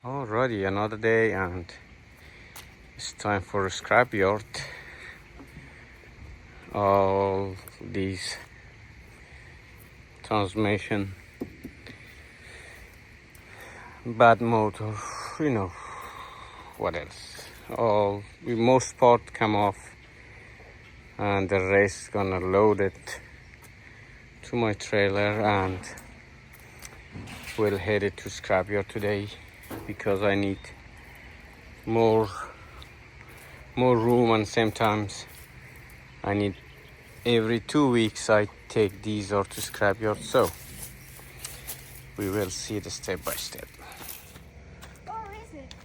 Alrighty, another day, and it's time for a scrapyard. All these transmission, bad motor, what else? All the most part come off, and the rest gonna load it to my trailer, and we'll head it to scrapyard today because I need more room, and sometimes I need every 2 weeks I take these out to scrapyard, so we will see the step by step. Or is it?